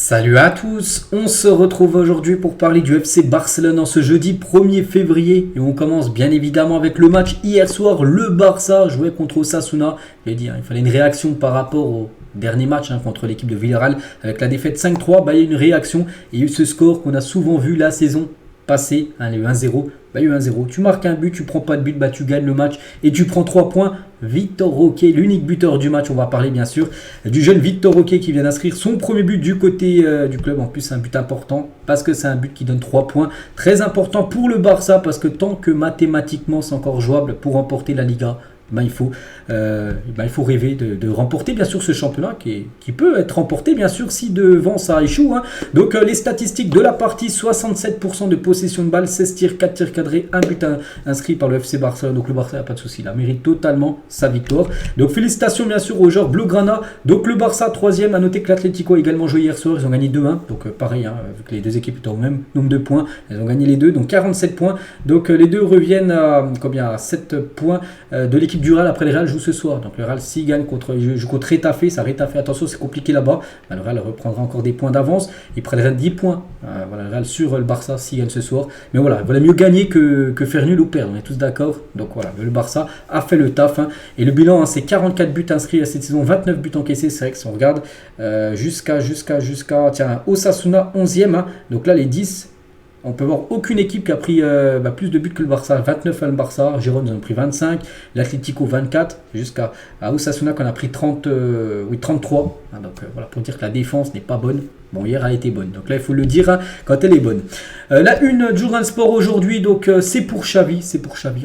Salut à tous, on se retrouve aujourd'hui pour parler du FC Barcelone en ce jeudi 1er février et on commence bien évidemment avec le match hier soir. Le Barça jouait contre Osasuna. Il fallait une réaction par rapport au dernier match contre l'équipe de Villarreal avec la défaite 5-3. Il y a une réaction et il y a eu ce score qu'on a souvent vu la saison passée, il y a eu 1-0. Il y a eu 1-0, tu marques un but, tu prends pas de but, tu gagnes le match et tu prends 3 points. Victor Roque, l'unique buteur du match, on va parler bien sûr du jeune Victor Roque qui vient d'inscrire son premier but du côté du club. En plus c'est un but important parce que c'est un but qui donne 3 points. Très important pour le Barça parce que tant que mathématiquement c'est encore jouable pour remporter la Liga, il faut rêver de remporter bien sûr ce championnat qui peut être remporté bien sûr si devant ça échoue. Donc les statistiques de la partie, 67% de possession de balle, 16 tirs, 4 tirs cadrés, un but inscrit par le FC Barcelone. Donc le Barça n'a pas de souci, il mérite totalement sa victoire. Donc félicitations bien sûr aux joueurs Blaugrana. Donc le Barça 3e, à noter que l'Atlético a également joué hier soir, ils ont gagné 2-1. Donc pareil, vu que les deux équipes étaient au même nombre de points, elles ont gagné les deux, donc 47 points. Donc les deux reviennent à 7 points de l'équipe du Real. Après le Real joue ce soir, donc le Real s'il gagne contre Retafe, attention c'est compliqué là-bas, le Real reprendra encore des points d'avance, il prendra 10 points, le Real sur le Barça s'il gagne ce soir, mais voilà, il valait mieux gagner que faire nul ou perdre, on est tous d'accord. Donc voilà, le Barça a fait le taf, et le bilan c'est 44 buts inscrits à cette saison, 29 buts encaissés. C'est vrai que si on regarde jusqu'à Osasuna 11e, donc là les 10, on peut voir aucune équipe qui a pris plus de buts que le Barça. 29 à le Barça, Gérone ils ont pris 25, l'Atlético 24, jusqu'à Osasuna qu'on a pris 33. Donc voilà, pour dire que la défense n'est pas bonne. Bon, hier elle a été bonne, donc là il faut le dire quand elle est bonne. La une du Journal Sport aujourd'hui, donc c'est pour Xavi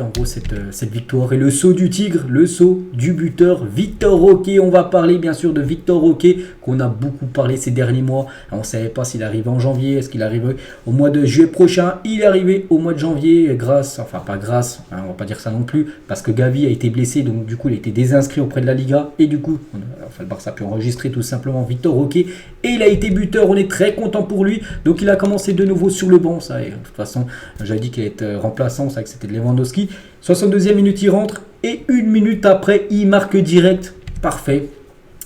en gros cette victoire et le saut du tigre, le saut du buteur Victor Roque. On va parler bien sûr de Victor Roque qu'on a beaucoup parlé ces derniers mois. On ne savait pas s'il arrivait en janvier, est-ce qu'il arriverait au mois de juillet prochain. Il est arrivé au mois de janvier on va pas dire ça non plus, parce que Gavi a été blessé, donc du coup il a été désinscrit auprès de la Liga et du coup le Barça a pu enregistrer tout simplement Victor Roque et il a été buteur. On est très content pour lui. Donc il a commencé de nouveau sur le banc. Ça, et de toute façon, j'avais dit qu'il allait être remplaçant. C'est vrai que c'était de Lewandowski. 62e minute, il rentre. Et une minute après, il marque direct. Parfait.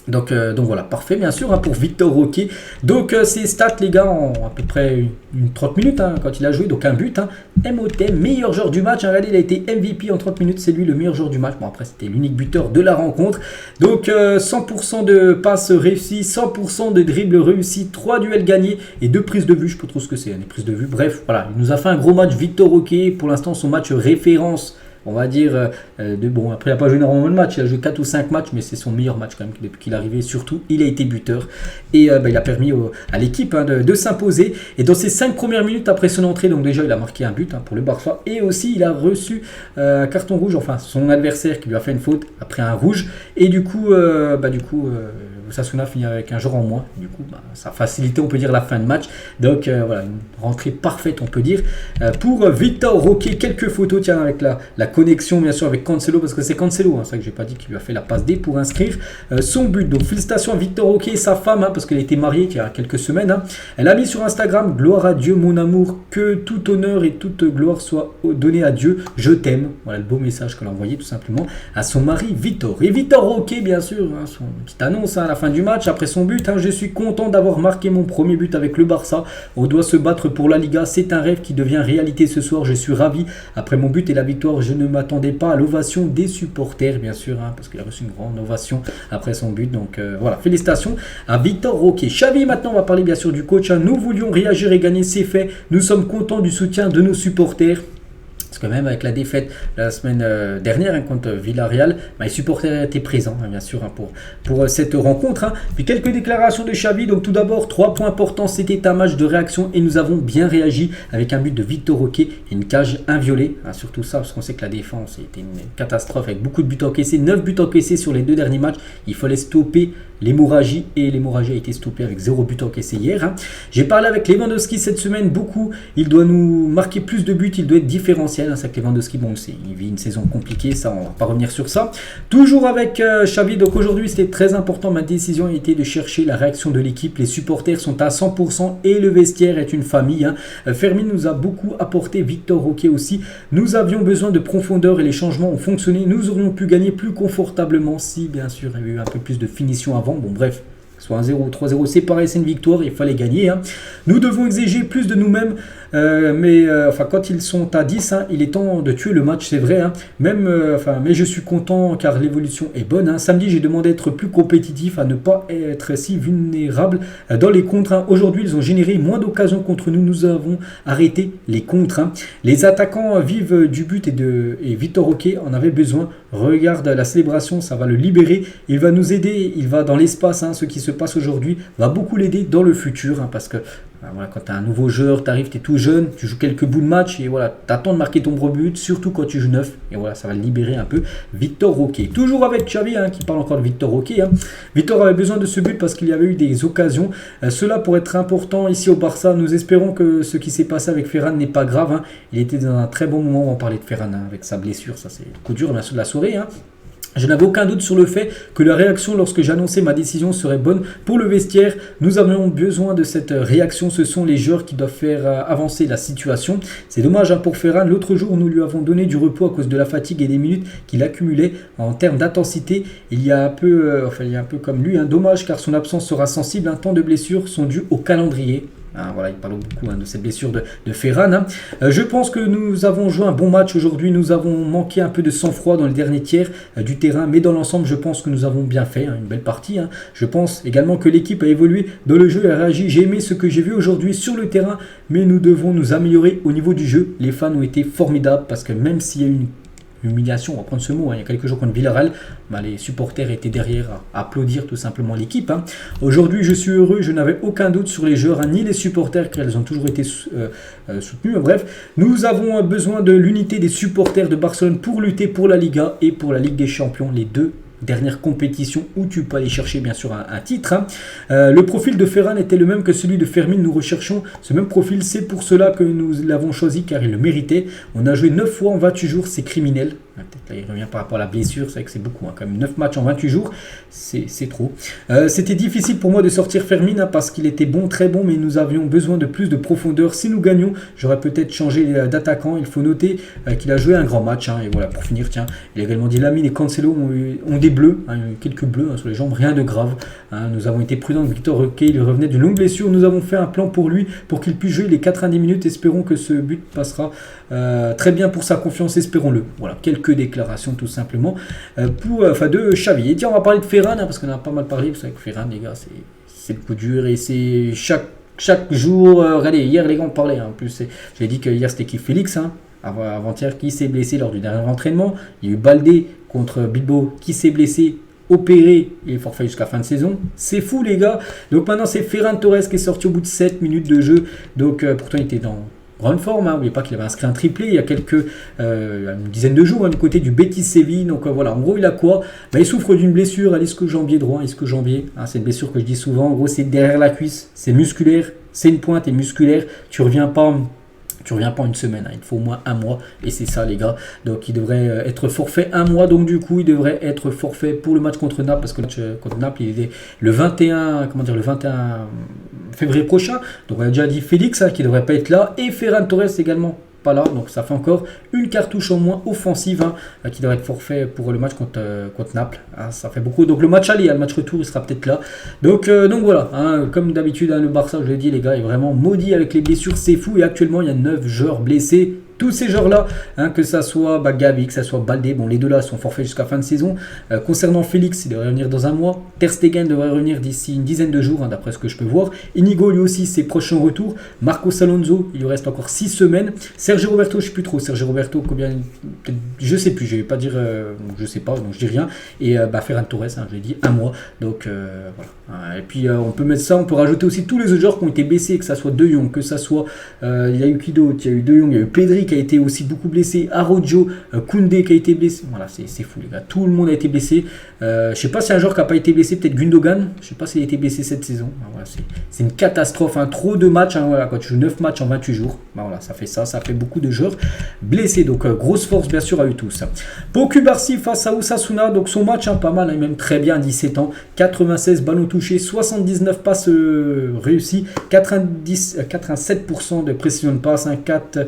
Donc voilà, parfait bien sûr pour Victor Roque. Donc ses stats les gars en à peu près une 30 minutes quand il a joué, donc un but. MOTM, meilleur joueur du match. Regardez, il a été MVP en 30 minutes, c'est lui le meilleur joueur du match. Bon après c'était l'unique buteur de la rencontre. Donc 100% de passes réussies, 100% de dribbles réussis, 3 duels gagnés et 2 prises de vue. Je sais pas trop ce que c'est, des prises de vue. Bref, voilà, il nous a fait un gros match Victor Roque. Pour l'instant son match référence. On va dire, après il n'a pas joué énormément de matchs, il a joué 4 ou 5 matchs, mais c'est son meilleur match quand même depuis qu'il est arrivé. Surtout, il a été buteur et il a permis à l'équipe de s'imposer. Et dans ses 5 premières minutes après son entrée, donc déjà il a marqué un but pour le Barça et aussi il a reçu un carton rouge, enfin son adversaire qui lui a fait une faute après un rouge. Et du coup, Osasuna finit avec un jour en moins. Du coup, ça a facilité, on peut dire, la fin de match. Donc voilà, une rentrée parfaite, on peut dire, pour Victor Roque. Quelques photos, tiens, avec la connexion, bien sûr, avec Cancelo, parce que c'est Cancelo, c'est vrai que j'ai pas dit qu'il lui a fait la passe D pour inscrire son but. Donc félicitations à Victor Roque et sa femme, parce qu'elle était mariée il y a quelques semaines. Elle a mis sur Instagram: gloire à Dieu, mon amour, que tout honneur et toute gloire soit donné à Dieu. Je t'aime. Voilà le beau message qu'elle a envoyé tout simplement à son mari Victor. Et Victor Roque, bien sûr, son petite annonce à la fin du match après son but: je suis content d'avoir marqué mon premier but avec le Barça. On doit se battre pour la Liga. C'est un rêve qui devient réalité ce soir. Je suis ravi. Après mon but et la victoire, je ne m'attendais pas à l'ovation des supporters, bien sûr, parce qu'il a reçu une grande ovation après son but. Donc voilà, félicitations à Victor Roque. Xavi, maintenant on va parler bien sûr du coach. Nous voulions réagir et gagner, c'est fait. Nous sommes contents du soutien de nos supporters. Parce que même avec la défaite la semaine dernière contre Villarreal, les supporters étaient présents, bien sûr, pour cette rencontre. Puis quelques déclarations de Xavi. Donc tout d'abord, 3 points importants. C'était un match de réaction et nous avons bien réagi avec un but de Victor Roque et une cage inviolée. Surtout ça, parce qu'on sait que la défense était une catastrophe avec beaucoup de buts encaissés. 9 buts encaissés sur les 2 derniers matchs. Il fallait stopper l'hémorragie et l'hémorragie a été stoppée avec 0 but encaissé hier. J'ai parlé avec Lewandowski cette semaine beaucoup. Il doit nous marquer plus de buts, il doit être différentiel. C'est que Lewandowski, il vit une saison compliquée, ça on va pas revenir sur ça. Toujours avec Xavi, donc aujourd'hui c'était très important, ma décision a été de chercher la réaction de l'équipe. Les supporters sont à 100% et le vestiaire est une famille. Fermin nous a beaucoup apporté, Victor Roque aussi. Nous avions besoin de profondeur et les changements ont fonctionné. Nous aurions pu gagner plus confortablement si bien sûr il y avait eu un peu plus de finition avant. Bon bref, soit 1-0 ou 3-0, c'est pareil, c'est une victoire, il fallait gagner. Nous devons exiger plus de nous-mêmes, mais quand ils sont à 10, il est temps de tuer le match, c'est vrai. Mais je suis content car l'évolution est bonne. Samedi, j'ai demandé d'être plus compétitif, à ne pas être si vulnérable dans les contres. Aujourd'hui, ils ont généré moins d'occasions contre nous. Nous avons arrêté les contres. Les attaquants vivent du but et Vitor Roque en avait besoin. Regarde la célébration, ça va le libérer. Il va nous aider, il va dans l'espace. Ce qui se passe aujourd'hui va beaucoup l'aider dans le futur parce que quand tu as un nouveau joueur, tu arrives, tu es tout jeune, tu joues quelques bouts de match et voilà, tu attends de marquer ton gros but, surtout quand tu joues neuf. Et voilà, ça va libérer un peu Vitor Roque. Toujours avec Xavi qui parle encore de Vitor Roque. Vitor avait besoin de ce but parce qu'il y avait eu des occasions. Cela pourrait être important ici au Barça. Nous espérons que ce qui s'est passé avec Ferran n'est pas grave. Il était dans un très bon moment, on parlait de Ferran avec sa blessure. Ça, c'est le coup dur bien sûr de la soirée. Je n'avais aucun doute sur le fait que la réaction lorsque j'annonçais ma décision serait bonne pour le vestiaire. Nous avions besoin de cette réaction. Ce sont les joueurs qui doivent faire avancer la situation. C'est dommage pour Ferran. L'autre jour, nous lui avons donné du repos à cause de la fatigue et des minutes qu'il accumulait en termes d'intensité. Il y a un peu comme lui. Dommage car son absence sera sensible. Un temps de blessures sont dus au calendrier. Il parle beaucoup de cette blessure de Ferran. Je pense que nous avons joué un bon match aujourd'hui. Nous avons manqué un peu de sang-froid dans le dernier tiers du terrain. Mais dans l'ensemble, je pense que nous avons bien fait. Une belle partie. Je pense également que l'équipe a évolué dans le jeu et a réagi. J'ai aimé ce que j'ai vu aujourd'hui sur le terrain. Mais nous devons nous améliorer au niveau du jeu. Les fans ont été formidables parce que même s'il y a eu une humiliation, on va prendre ce mot, il y a quelques jours contre Villarreal, les supporters étaient derrière à applaudir tout simplement l'équipe. Aujourd'hui, je suis heureux, je n'avais aucun doute sur les joueurs, ni les supporters, car ils ont toujours été soutenus. Bref, nous avons besoin de l'unité des supporters de Barcelone pour lutter pour la Liga et pour la Ligue des Champions, les deux dernière compétition où tu peux aller chercher bien sûr un titre. Le profil de Ferran était le même que celui de Fermin. Nous recherchons ce même profil. C'est pour cela que nous l'avons choisi car il le méritait. On a joué 9 fois en 28 jours. C'est criminel. Peut-être là il revient par rapport à la blessure. C'est vrai que c'est beaucoup. Quand même 9 matchs en 28 jours. C'est trop. C'était difficile pour moi de sortir Fermin parce qu'il était bon, très bon. Mais nous avions besoin de plus de profondeur. Si nous gagnions, j'aurais peut-être changé d'attaquant. Il faut noter qu'il a joué un grand match. Et voilà, pour finir, il a également dit Lamine et Cancelo ont des bleus, quelques bleus sur les jambes, rien de grave. Nous avons été prudents avec Vitor Roque, il revenait d'une longue blessure. Nous avons fait un plan pour lui, pour qu'il puisse jouer les 90 minutes. Espérons que ce but passera très bien pour sa confiance, espérons-le. Voilà, quelques déclarations tout simplement de Xavi. Et tiens, on va parler de Ferran, parce qu'on a pas mal parlé. Vous savez que Ferran, les gars, c'est le coup dur et c'est chaque jour. Regardez, hier les gars on parlait. En plus, j'avais dit que hier c'était qui Félix, avant-hier, qui s'est blessé lors du dernier entraînement. Il y a eu Baldé contre Bilbao qui s'est blessé, opéré, il est forfait jusqu'à fin de saison. C'est fou les gars. Donc maintenant c'est Ferran Torres qui est sorti au bout de 7 minutes de jeu. Donc pourtant il était dans grande forme. N'oubliez pas qu'il avait inscrit un triplé il y a une dizaine de jours du côté du Betis Séville. Donc voilà, en gros il a quoi? Il souffre d'une blessure à l'ischio-jambier droit. Ischio-jambier, c'est une blessure que je dis souvent. En gros c'est derrière la cuisse, c'est musculaire, c'est une pointe et musculaire. Tu reviens pas en une semaine, il te faut au moins un mois et c'est ça les gars. Donc il devrait être forfait un mois, donc du coup il devrait être forfait pour le match contre Naples parce que le match contre Naples il est le 21 février prochain. Donc on a déjà dit Félix qui devrait pas être là et Ferran Torres également pas là, donc ça fait encore une cartouche en moins offensive qui devrait être forfait pour le match contre Naples. Ça fait beaucoup. Donc le match aller, le match retour, il sera peut-être là. Donc voilà, comme d'habitude, le Barça, je l'ai dit les gars, est vraiment maudit avec les blessures, c'est fou. Et actuellement, il y a 9 joueurs blessés. Tous ces joueurs-là, que ça soit Gavi, que ça soit Baldé, les deux là sont forfaits jusqu'à fin de saison. Concernant Félix, il devrait revenir dans un mois. Ter Stegen devrait revenir d'ici une dizaine de jours, d'après ce que je peux voir. Inigo, lui aussi, ses prochains retours. Marcos Alonso, il lui reste encore 6 semaines. Sergio Roberto, je ne sais plus trop. Sergio Roberto, combien? Je ne sais plus, je ne vais pas dire, je ne sais pas, donc je dis rien. Et Ferran Torres, je l'ai dit, un mois. Donc voilà. Et puis on peut mettre ça, on peut rajouter aussi tous les autres joueurs qui ont été blessés, que ça soit De Jong, que ça soit, il y a eu qui d'autre? Il y a eu De Jong, il y a eu Pedri qui a été aussi beaucoup blessé, Araujo, Koundé qui a été blessé. Voilà, c'est fou les gars, tout le monde a été blessé. Je sais pas si un joueur qui n'a pas été blessé, peut-être Gundogan, je sais pas s'il a été blessé cette saison. Voilà, c'est une catastrophe, trop de matchs, voilà, quand tu joues 9 matchs en 28 jours, voilà, ça fait beaucoup de joueurs blessés, donc grosse force bien sûr à eux tous. Pau Cubarsí face à Osasuna, donc son match pas mal, même très bien, 17 ans, 96 ballons touchés, 79 passes réussies, 87% de précision de passe, 4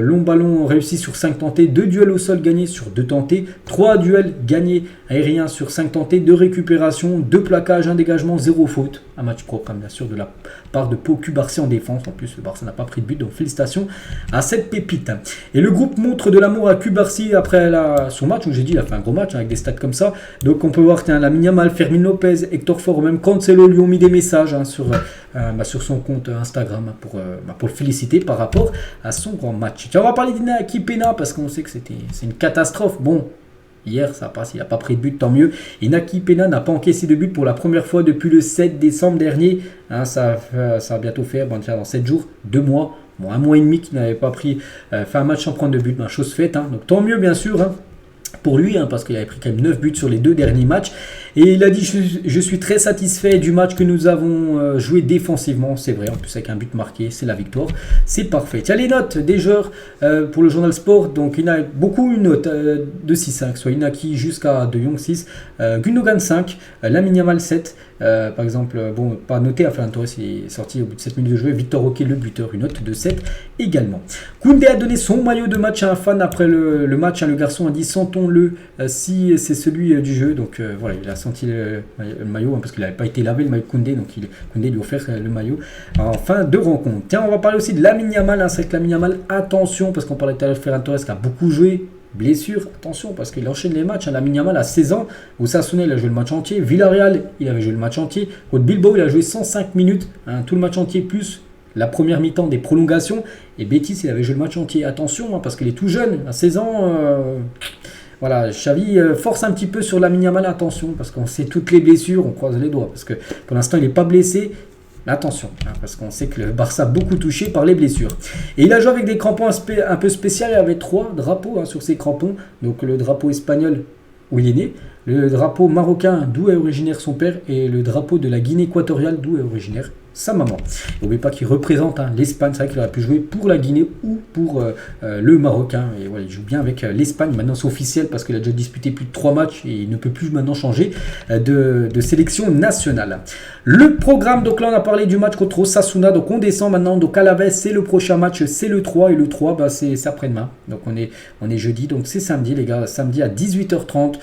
long ballon réussi sur 5 tentés, 2 duels au sol gagnés sur 2 tentés, 3 duels gagnés aériens sur 5 tentés, 2 récupérations, 2 plaquages, 1 dégagement, 0 faute. Un match propre, bien sûr, de la part de Pau Cubarcy en défense. En plus, le Barça n'a pas pris de but, donc félicitations à cette pépite. Et le groupe montre de l'amour à Cubarcy après son match, où j'ai dit il a fait un gros match avec des stats comme ça. Donc on peut voir que Lamine Yamal, Fermin Lopez, Hector Fort, même Cancelo lui ont mis des messages sur son compte Instagram pour le féliciter par rapport à son grand match. Tiens, on va parler d'Inaki Peña parce qu'on sait que c'est une catastrophe. Bon, hier ça passe, il n'a pas pris de but, tant mieux. Inaki Peña n'a pas encaissé de but pour la première fois depuis le 7 décembre dernier. Ça a bientôt fait dans 7 jours, 2 mois, un mois et demi qu'il n'avait pas fait un match sans prendre de but. Chose faite, donc tant mieux bien sûr. Pour lui, parce qu'il avait pris quand même 9 buts sur les 2 derniers matchs. Et il a dit je suis très satisfait du match que nous avons joué défensivement. C'est vrai, en plus avec un but marqué, c'est la victoire. C'est parfait. Tiens, les notes des joueurs pour le journal Sport. Donc il y en a beaucoup une note de 6-5, soit Inaki jusqu'à De Jong 6, Gundogan 5, Lamine Yamal 7. Par exemple, pas noté, Ferran Torres il est sorti au bout de 7 minutes de jeu. Victor Roque, le buteur, une note de 7 également. Koundé a donné son maillot de match à un fan après le match. Le garçon a dit sentons-le si c'est celui du jeu. Donc voilà, il a senti le maillot parce qu'il n'avait pas été lavé le maillot de Koundé. Donc Koundé lui a offert le maillot en fin de rencontre. Tiens, on va parler aussi de Lamine Yamal. C'est que Lamine Yamal, attention, parce qu'on parlait tout à l'heure de Ferran Torres qui a beaucoup joué. Blessure, attention parce qu'il enchaîne les matchs. Lamine Yamal a 16 ans. Osasuna, il a joué le match entier. Villarreal, il avait joué le match entier. Contre Bilbao, il a joué 105 minutes. Tout le match entier plus la première mi-temps des prolongations. Et Betis, il avait joué le match entier. Attention parce qu'il est tout jeune. À 16 ans, voilà, Xavi force un petit peu sur Lamine Yamal. Attention parce qu'on sait toutes les blessures. On croise les doigts parce que pour l'instant, il n'est pas blessé. Mais attention, parce qu'on sait que le Barça a beaucoup touché par les blessures. Et il a joué avec des crampons un peu spéciaux. Il y avait 3 drapeaux sur ces crampons. Donc le drapeau espagnol où il est né, le drapeau marocain d'où est originaire son père et le drapeau de la Guinée équatoriale d'où est originaire sa maman. N'oubliez pas qu'il représente l'Espagne. C'est vrai qu'il aurait pu jouer pour la Guinée ou pour le Maroc. Et voilà, il joue bien avec l'Espagne. Maintenant c'est officiel parce qu'il a déjà disputé plus de 3 matchs et il ne peut plus maintenant changer de sélection nationale. Le programme, donc là on a parlé du match contre Osasuna. Donc on descend maintenant. Donc Alaves, c'est le prochain match, c'est le 3. Et le 3, c'est après-demain. Donc on est jeudi. Donc c'est samedi les gars. Samedi à 18h30.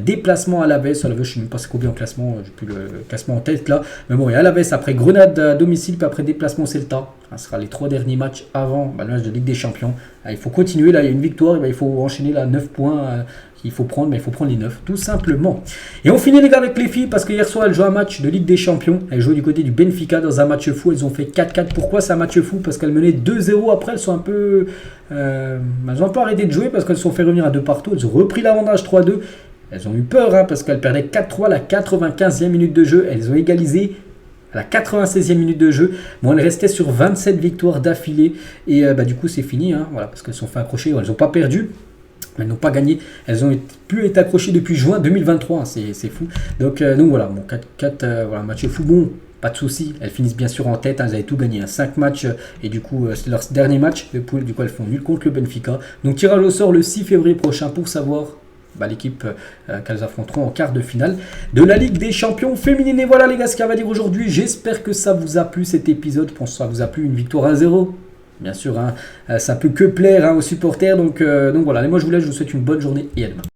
Déplacement à Alaves. Alaves, je ne sais même pas c'est combien en classement. J'ai plus le classement en tête là. Mais bon, et Alaves après Grenade à domicile, puis après déplacement Celta. Ce sera les 3 derniers matchs avant le match de Ligue des Champions. Il faut continuer, là il y a une victoire, il faut enchaîner là 9 points qu'il faut prendre, mais il faut prendre les 9 tout simplement. Et on finit les gars avec les filles parce que hier soir elles jouent un match de Ligue des Champions. Elles jouent du côté du Benfica dans un match fou, elles ont fait 4-4. Pourquoi c'est un match fou? Parce qu'elles menaient 2-0, après elles sont un peu elles ont un peu arrêté de jouer parce qu'elles se sont fait revenir à 2 partout, elles ont repris l'avantage 3-2. Elles ont eu peur parce qu'elles perdaient 4-3 à la 95e minute de jeu, elles ont égalisé à la 96e minute de jeu. Bon, elles restaient sur 27 victoires d'affilée. Et du coup, c'est fini. Voilà, parce qu'elles se sont fait accrocher. Elles n'ont pas perdu. Elles n'ont pas gagné. Elles ont plus été accrochées depuis juin 2023. C'est fou. Donc voilà, 4 voilà, match fou. Bon, pas de souci. Elles finissent bien sûr en tête. Elles avaient tout gagné. 5 matchs. Et du coup, c'est leur dernier match. Du coup, elles font nul contre le Benfica. Donc, tirage au sort le 6 février prochain pour savoir l'équipe qu'elles affronteront en quart de finale de la Ligue des Champions féminines. Et voilà les gars ce qu'on va dire aujourd'hui. J'espère que ça vous a plu cet épisode. Je pense que ça vous a plu, une victoire 1-0. Bien sûr, ça peut que plaire aux supporters. Donc voilà, et moi je vous laisse, je vous souhaite une bonne journée et à demain.